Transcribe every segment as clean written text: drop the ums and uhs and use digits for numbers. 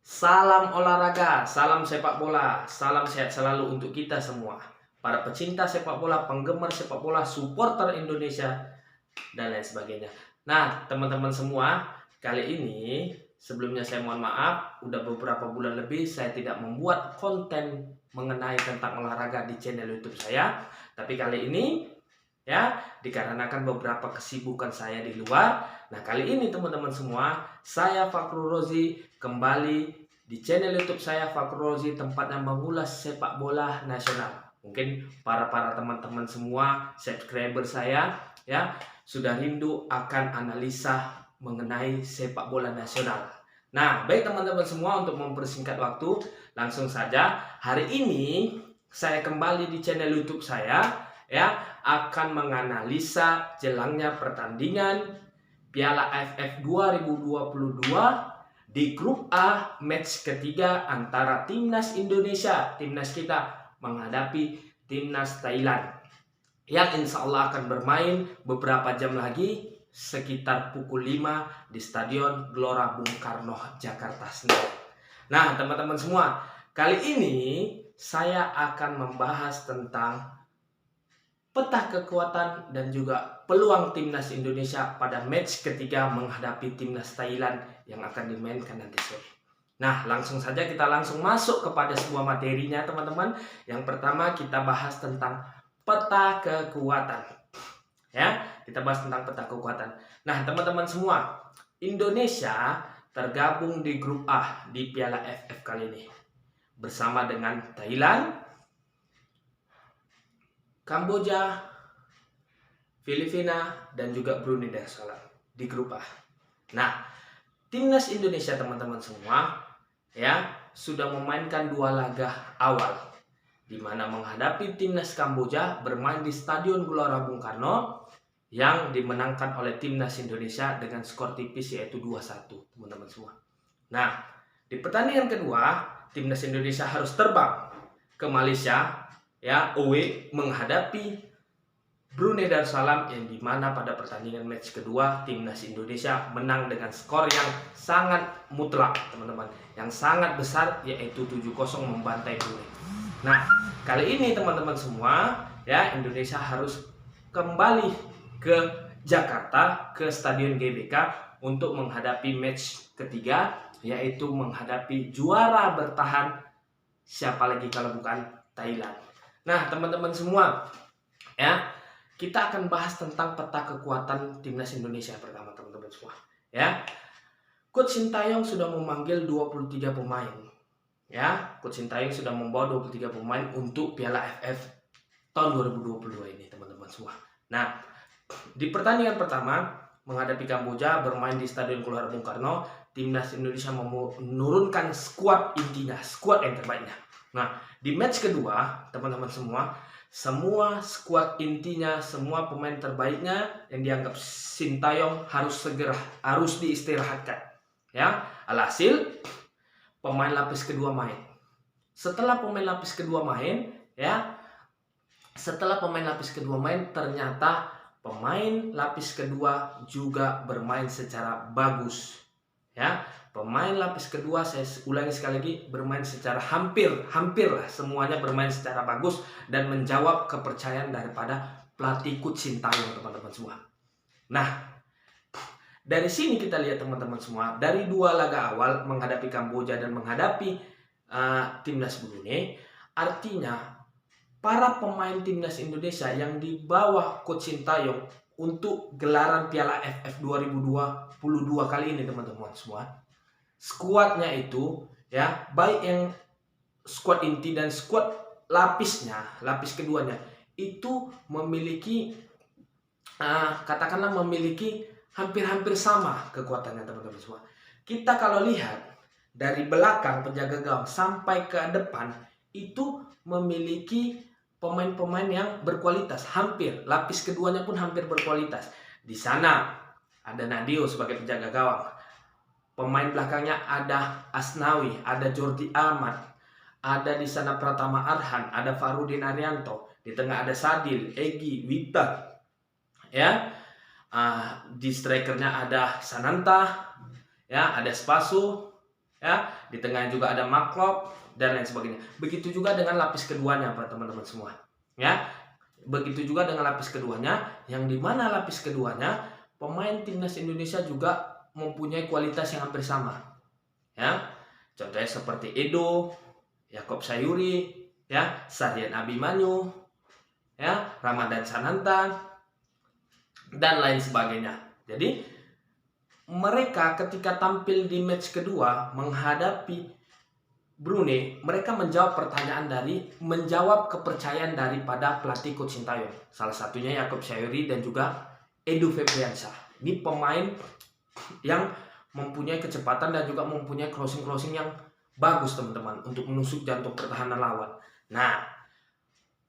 Salam olahraga, salam sepak bola, salam sehat selalu untuk kita semua. Para pecinta sepak bola, penggemar sepak bola, supporter Indonesia, dan lain sebagainya. Nah, teman-teman semua, kali ini sebelumnya saya mohon maaf, udah beberapa bulan lebih saya tidak membuat konten mengenai tentang olahraga di channel YouTube saya. Tapi kali ini ya, dikarenakan beberapa kesibukan saya di luar. Nah, kali ini teman-teman semua, saya Fakrul Rozi kembali di channel YouTube saya Fakrul Rozi, tempatnya mengulas sepak bola nasional. Mungkin para teman-teman semua subscriber saya ya sudah rindu akan analisa mengenai sepak bola nasional. Nah, baik teman-teman semua, untuk mempersingkat waktu, langsung saja hari ini saya kembali di channel YouTube saya ya akan menganalisa jelangnya pertandingan Piala AFF 2022 di grup A, match ketiga antara timnas Indonesia, timnas kita menghadapi timnas Thailand yang insya Allah akan bermain beberapa jam lagi sekitar pukul 5 di Stadion Gelora Bung Karno, Jakarta Selatan. Nah, teman-teman semua, kali ini saya akan membahas tentang peta kekuatan dan juga peluang timnas Indonesia pada match ketiga menghadapi timnas Thailand yang akan dimainkan nanti sore. Nah, langsung saja kita langsung masuk kepada sebuah materinya, teman-teman. Yang pertama kita bahas tentang peta kekuatan. Ya, kita bahas tentang peta kekuatan. Nah, teman-teman semua, Indonesia tergabung di grup A di Piala AFF kali ini bersama dengan Thailand, Kamboja, Filipina, dan juga Brunei Darussalam di grup A. Nah, timnas Indonesia teman-teman semua ya sudah memainkan 2 laga awal, di mana menghadapi timnas Kamboja bermain di Stadion Gelora Bung Karno yang dimenangkan oleh timnas Indonesia dengan skor tipis yaitu 2-1, teman-teman semua. Nah, di pertandingan kedua timnas Indonesia harus terbang ke Malaysia ya away menghadapi Brunei Darussalam, yang dimana pada pertandingan match kedua timnas Indonesia menang dengan skor yang sangat mutlak, teman-teman, yang sangat besar yaitu 7-0 membantai Brunei. Nah, kali ini teman-teman semua ya Indonesia harus kembali ke Jakarta, ke Stadion GBK untuk menghadapi match ketiga, yaitu menghadapi juara bertahan, siapa lagi kalau bukan Thailand. Nah, teman-teman semua ya, kita akan bahas tentang peta kekuatan timnas Indonesia pertama, teman-teman semua ya. Coach Sintayong sudah memanggil 23 pemain ya. Coach Sintayong sudah membawa 23 pemain untuk Piala AFF tahun 2022 ini, teman-teman semua. Nah, di pertandingan pertama menghadapi Kamboja bermain di Stadion Gelora Bung Karno, timnas Indonesia menurunkan skuad intinya, skuad yang terbaiknya. Nah, di match kedua, teman-teman semua skuad intinya, semua pemain terbaiknya yang dianggap Sintayong harus diistirahatkan. Ya, alhasil pemain lapis kedua main. Setelah pemain lapis kedua main, ternyata pemain lapis kedua juga bermain secara bagus. Ya, pemain lapis kedua, saya ulangi sekali lagi, bermain secara hampir lah semuanya bermain secara bagus dan menjawab kepercayaan daripada pelatih Coach Sintayong, teman-teman semua. Nah, dari sini kita lihat teman-teman semua, dari 2 laga awal menghadapi Kamboja dan menghadapi timnas Brunei, artinya para pemain timnas Indonesia yang di bawah Coach Sintayong untuk gelaran Piala AFF 2022 kali ini, teman-teman semua, skuadnya itu ya, baik yang skuad inti dan skuad lapis keduanya itu memiliki katakanlah memiliki hampir sama kekuatannya, teman-teman semua. Kita kalau lihat dari belakang penjaga gawang sampai ke depan itu memiliki pemain-pemain yang berkualitas, hampir lapis keduanya pun hampir berkualitas. Di sana ada Nadio sebagai penjaga gawang, pemain belakangnya ada Asnawi, ada Jordi Amat, ada di sana Pratama Arhan, ada Farudin Arianto, di tengah ada Sadil, Egi, Wita, ya, di strikernya ada Sananta, ya, ada Spaso, ya. Di tengah juga ada Markov dan lain sebagainya. Begitu juga dengan lapis keduanya, Pak teman-teman semua. Ya. Begitu juga dengan lapis keduanya, yang dimana lapis keduanya pemain timnas Indonesia juga mempunyai kualitas yang hampir sama. Ya. Contohnya seperti Edo, Yaakob Sayuri, ya, Saryan Abimanyu, ya, Ramadan Sananta, dan lain sebagainya. Jadi mereka ketika tampil di match kedua menghadapi Brunei, mereka menjawab kepercayaan daripada pelatih Coach Sintayong. Salah satunya Yaakob Sayuri dan juga Edo Febriansyah. Ini pemain yang mempunyai kecepatan dan juga mempunyai crossing yang bagus, teman-teman, untuk menusuk jantung pertahanan lawan. Nah,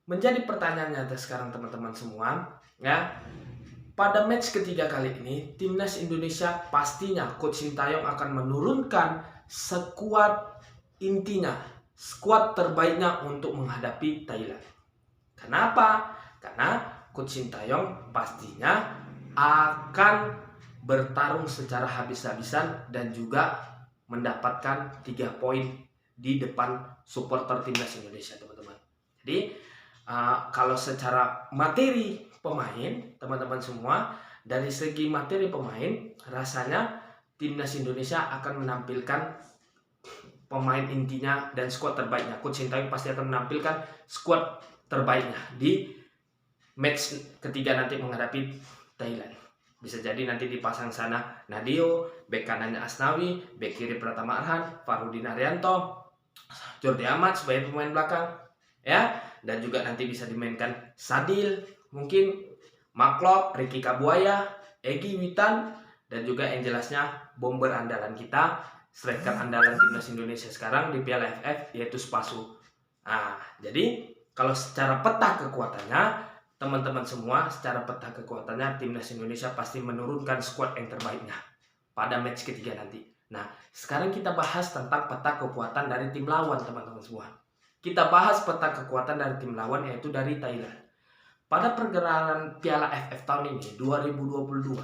menjadi pertanyaannya sekarang teman-teman semua, ya. Pada match ketiga kali ini, timnas Indonesia pastinya Coach Sintayong akan menurunkan skuad intinya, skuad terbaiknya untuk menghadapi Thailand. Kenapa? Karena Coach Sintayong pastinya akan bertarung secara habis-habisan dan juga mendapatkan 3 poin di depan supporter timnas Indonesia, teman-teman. Jadi kalau secara materi pemain, teman-teman semua, dari segi materi pemain, rasanya timnas Indonesia akan menampilkan pemain intinya dan skuad terbaiknya. Coach Sintayong pasti akan menampilkan skuad terbaiknya di match ketiga nanti menghadapi Thailand. Bisa jadi nanti dipasang sana Nadio, bek kanannya Asnawi, bek kiri Pratama Arhan, Farudin Arianto, Jordi Amat sebagai pemain belakang, ya. Dan juga nanti bisa dimainkan Sadil, mungkin Markov, Ricky Kabuaya, Egy Witan, dan juga yang jelasnya bomber andalan kita, striker andalan timnas Indonesia sekarang di Piala AFF, yaitu Spaso. Nah, jadi kalau secara peta kekuatannya, teman-teman semua, secara peta kekuatannya timnas Indonesia pasti menurunkan skuad yang terbaiknya pada match ketiga nanti. Nah, sekarang kita bahas tentang peta kekuatan dari tim lawan, teman-teman semua. Kita bahas peta kekuatan dari tim lawan, yaitu dari Thailand. Pada pergelaran Piala AFF tahun ini 2022,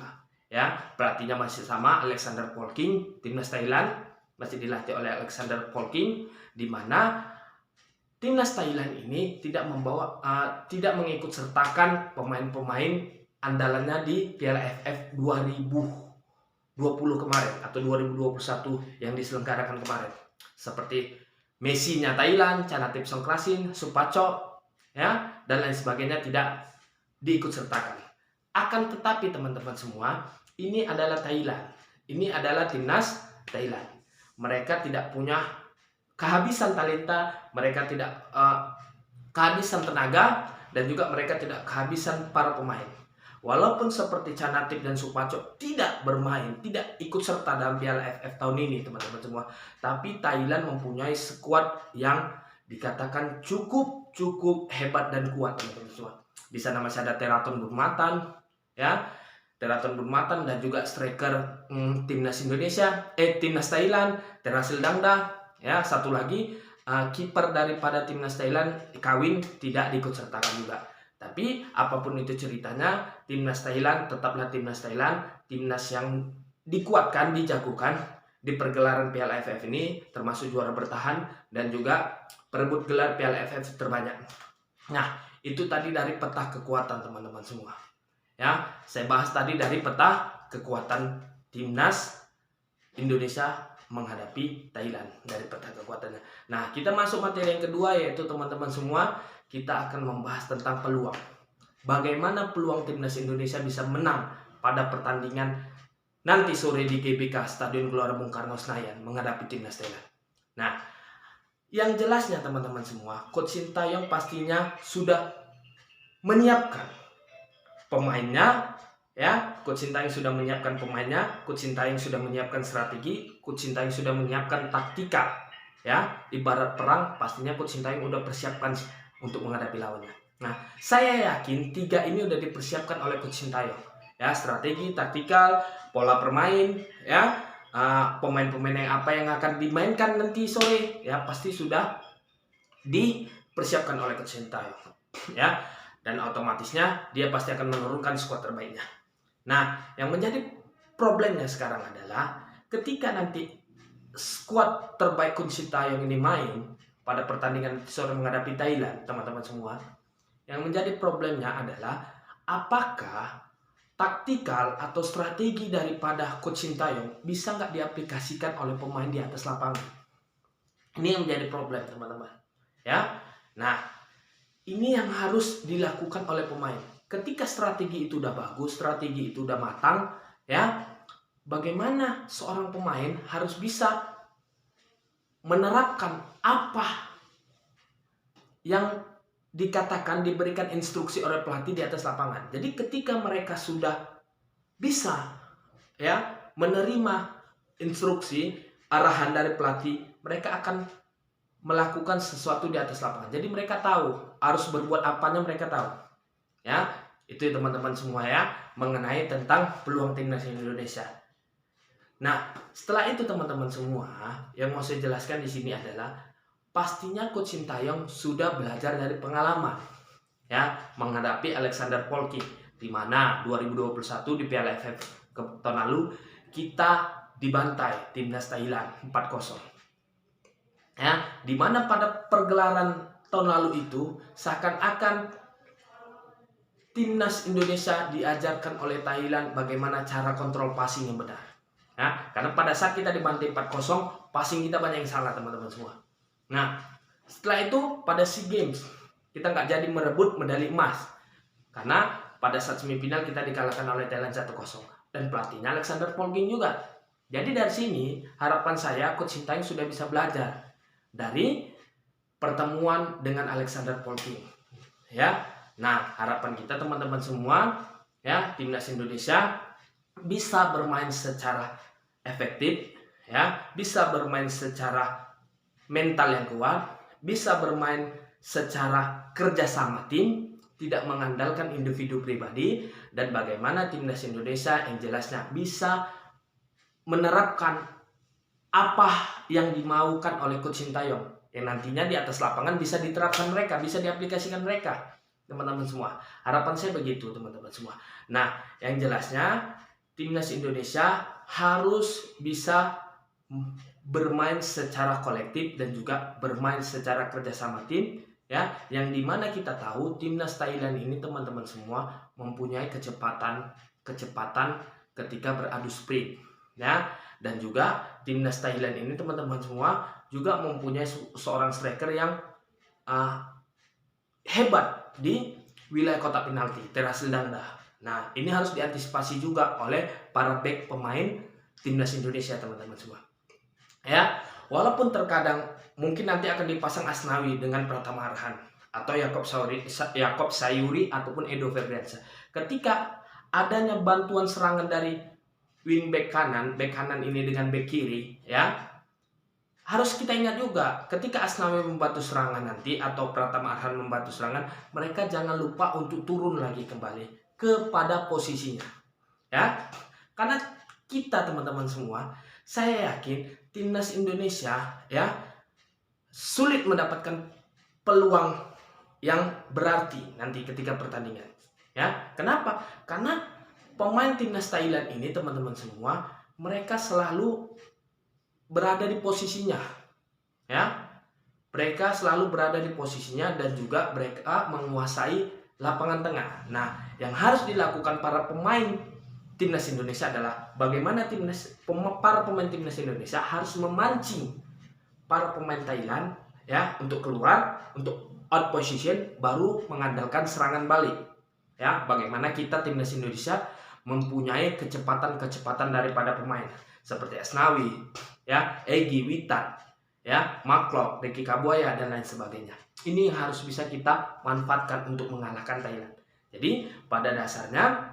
ya, pelatihnya masih sama, Alexander Polking. Timnas Thailand masih dilatih oleh Alexander Polking, di mana timnas Thailand ini tidak mengikut sertakan pemain-pemain andalannya di Piala AFF 2020 kemarin atau 2021 yang diselenggarakan kemarin. Seperti Messi-nya Thailand, Chanatip Songkrasin, Supaco, ya, dan lain sebagainya tidak diikut sertakan. Akan tetapi teman-teman semua, ini adalah Thailand. Ini adalah timnas Thailand. Mereka tidak punya kehabisan talenta, mereka tidak kehabisan tenaga, dan juga mereka tidak kehabisan para pemain. Walaupun seperti Chanatip dan Supaco tidak bermain, tidak ikut serta dalam Piala AFF tahun ini, teman-teman semua, tapi Thailand mempunyai skuad yang dikatakan cukup hebat dan kuat, teman-teman semua. Di sana masih ada Teraton Burmatan, ya, Teraton Burmatan, dan juga striker timnas Indonesia, timnas Thailand, Terasil Dangda, ya, satu lagi kiper daripada timnas Thailand Kawin tidak diikut sertakan juga. Tapi apapun itu ceritanya, timnas Thailand tetaplah timnas Thailand, timnas yang dikuatkan, dijagokan di pergelaran Piala AFF ini, termasuk juara bertahan dan juga perebut gelar Piala AFF terbanyak. Nah, itu tadi dari peta kekuatan, teman-teman semua. Ya, saya bahas tadi dari peta kekuatan timnas Indonesia menghadapi Thailand dari peta kekuatannya. Nah, kita masuk materi yang kedua, yaitu teman-teman semua, kita akan membahas tentang peluang. Bagaimana peluang timnas Indonesia bisa menang pada pertandingan nanti sore di GBK Stadion Gelora Bung Karno Senayan menghadapi timnas Thailand. Nah, yang jelasnya teman-teman semua, Coach Sintayong pastinya sudah menyiapkan pemainnya, ya. Coach Sintayong sudah menyiapkan pemainnya, Coach Sintayong sudah menyiapkan strategi, Coach Sintayong sudah menyiapkan taktika, ya. Ibarat perang, pastinya Coach Sintayong udah persiapkan untuk menghadapi lawannya. Nah, saya yakin 3 ini udah dipersiapkan oleh Coach Sintayong, ya. Strategi, taktikal, pola bermain, ya, pemain-pemain yang apa yang akan dimainkan nanti sore, ya, pasti sudah dipersiapkan oleh Coach Sintayong, ya. Dan otomatisnya dia pasti akan menurunkan skuad terbaiknya. Nah, yang menjadi problemnya sekarang adalah ketika nanti skuad terbaik Coach Sintayong ini main pada pertandingan sore menghadapi Thailand, teman-teman semua, yang menjadi problemnya adalah apakah taktikal atau strategi daripada Coach Sintayong bisa nggak diaplikasikan oleh pemain di atas lapangan. Ini yang menjadi problem, teman-teman. Ya, nah ini yang harus dilakukan oleh pemain. Ketika strategi itu udah bagus, strategi itu udah matang, ya, bagaimana seorang pemain harus bisa menerapkan apa yang diberikan instruksi oleh pelatih di atas lapangan. Jadi ketika mereka sudah bisa ya menerima instruksi arahan dari pelatih, mereka akan melakukan sesuatu di atas lapangan. Jadi mereka tahu harus berbuat apanya, mereka tahu. Ya, itu teman-teman semua ya mengenai tentang peluang timnas Indonesia. Nah, setelah itu teman-teman semua, yang mau saya jelaskan di sini adalah pastinya Coach Sintayong sudah belajar dari pengalaman ya menghadapi Alexander Polking, di mana 2021 di Piala AFF tahun lalu kita dibantai timnas Thailand 4-0. Ya, di mana pada pergelaran tahun lalu itu seakan-akan timnas Indonesia diajarkan oleh Thailand bagaimana cara kontrol passing yang benar. Ya, karena pada saat kita dibantai 4-0, passing kita banyak yang salah, teman-teman semua. Nah, setelah itu pada SEA Games kita nggak jadi merebut medali emas karena pada saat semifinal kita dikalahkan oleh Thailand 1-0 dan pelatihnya Alexander Polking juga. Jadi dari sini harapan saya Coach Sintayong sudah bisa belajar dari pertemuan dengan Alexander Polking. Ya, nah harapan kita teman-teman semua ya timnas Indonesia bisa bermain secara efektif, ya bisa bermain secara mental yang kuat, bisa bermain secara kerjasama tim, tidak mengandalkan individu pribadi, dan bagaimana timnas Indonesia yang jelasnya bisa menerapkan apa yang dimaukan oleh Coach Sintayong yang nantinya di atas lapangan bisa diterapkan mereka, bisa diaplikasikan mereka, teman-teman semua. Harapan saya begitu, teman-teman semua. Nah, yang jelasnya timnas Indonesia harus bisa bermain secara kolektif dan juga bermain secara kerjasama tim, ya, yang dimana kita tahu timnas Thailand ini teman-teman semua mempunyai kecepatan ketika beradu sprint, ya, dan juga timnas Thailand ini teman-teman semua juga mempunyai seorang striker yang hebat di wilayah kotak penalti, Terasil Dangda. Nah, ini harus diantisipasi juga oleh para back pemain timnas Indonesia, teman-teman semua. Ya, walaupun terkadang mungkin nanti akan dipasang Asnawi dengan Pratama Arhan atau Yakob Sayuri ataupun Edo Febriansyah. Ketika adanya bantuan serangan dari wingback kanan ini dengan back kiri, ya harus kita ingat juga ketika Asnawi membantu serangan nanti atau Pratama Arhan membantu serangan, mereka jangan lupa untuk turun lagi kembali kepada posisinya, ya, karena kita teman-teman semua, saya yakin timnas Indonesia ya sulit mendapatkan peluang yang berarti nanti ketika pertandingan, ya. Kenapa? Karena pemain timnas Thailand ini teman-teman semua mereka selalu berada di posisinya, ya, mereka selalu berada di posisinya dan juga mereka menguasai lapangan tengah. Nah, yang harus dilakukan para pemain timnas Indonesia adalah bagaimana para pemain timnas Indonesia harus memancing para pemain Thailand ya untuk keluar, untuk out position, baru mengandalkan serangan balik. Ya, bagaimana kita timnas Indonesia mempunyai kecepatan daripada pemain seperti Asnawi, ya, Egy, Witan, ya, Maklok, Ricky Kabuaya dan lain sebagainya. Ini harus bisa kita manfaatkan untuk mengalahkan Thailand. Jadi pada dasarnya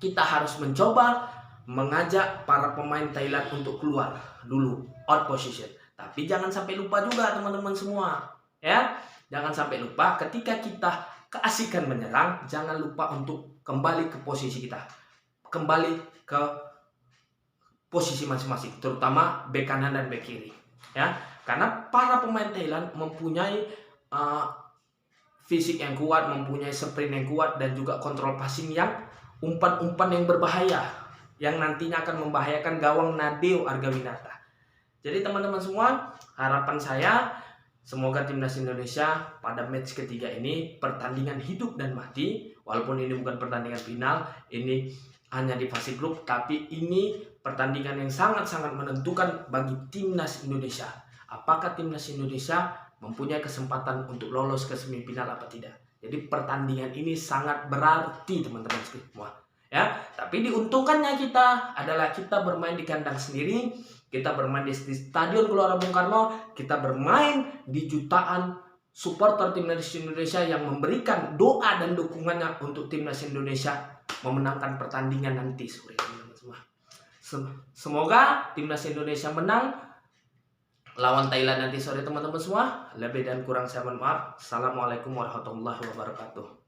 kita harus mencoba mengajak para pemain Thailand untuk keluar dulu out position. Tapi jangan sampai lupa juga teman-teman semua, ya. Jangan sampai lupa ketika kita keasikan menyerang, jangan lupa untuk kembali ke posisi kita. Kembali ke posisi masing-masing, terutama bek kanan dan bek kiri, ya. Karena para pemain Thailand mempunyai fisik yang kuat, mempunyai sprint yang kuat dan juga kontrol passing yang umpan-umpan yang berbahaya yang nantinya akan membahayakan gawang Nadeo Argawinata. Jadi teman-teman semua, harapan saya semoga timnas Indonesia pada match ketiga ini pertandingan hidup dan mati, walaupun ini bukan pertandingan final, ini hanya di fase grup, tapi ini pertandingan yang sangat-sangat menentukan bagi timnas Indonesia. Apakah timnas Indonesia mempunyai kesempatan untuk lolos ke semifinal apa tidak? Jadi pertandingan ini sangat berarti teman-teman semua. Ya, tapi diuntungkannya kita adalah kita bermain di kandang sendiri, kita bermain di Stadion Gelora Bung Karno, kita bermain di jutaan supporter timnas Indonesia yang memberikan doa dan dukungannya untuk timnas Indonesia memenangkan pertandingan nanti sore, teman-teman semua. Semoga timnas Indonesia menang lawan Thailand nanti sore, teman-teman semua. Lebih dan kurang saya mohon maaf. Assalamualaikum warahmatullahi wabarakatuh.